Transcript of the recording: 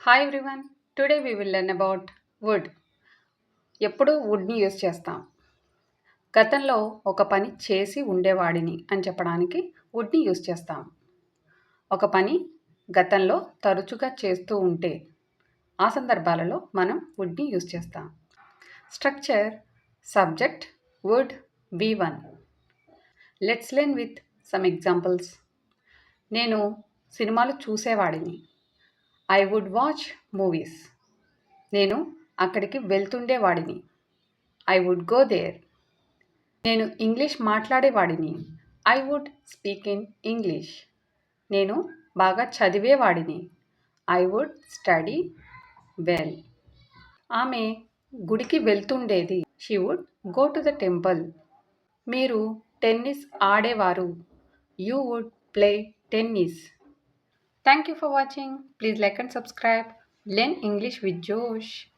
Hi everyone. Today we will learn about wood. ఎప్పుడు వుడ్ని use చేస్తాం. గతంలో ఒక పని చేసి ఉండేవాడిని అని చెప్పడానికి వుడ్ని యూస్ చేస్తాం. ఒక పని గతంలో తరచుగా చేస్తూ ఉంటే ఆ సందర్భాలలో మనం వుడ్ని యూస్ చేస్తాం. Structure subject would V1. Let's learn with some examples. నేను సినిమాలు చూసేవాడిని. I would watch movies. నేను అక్కడికి వెళ్తుండేవాడిని. I would go there. నేను ఇంగ్లీష్ మాట్లాడేవాడిని. I would speak in English. నేను బాగా చదివేవాడిని. I would study well. ఆమె గుడికి వెళ్తుండేది. She would go to the temple. మీరు టెన్నిస్ ఆడేవారు. You would play tennis. Thank you for watching. Please like and subscribe. Learn English with Josh.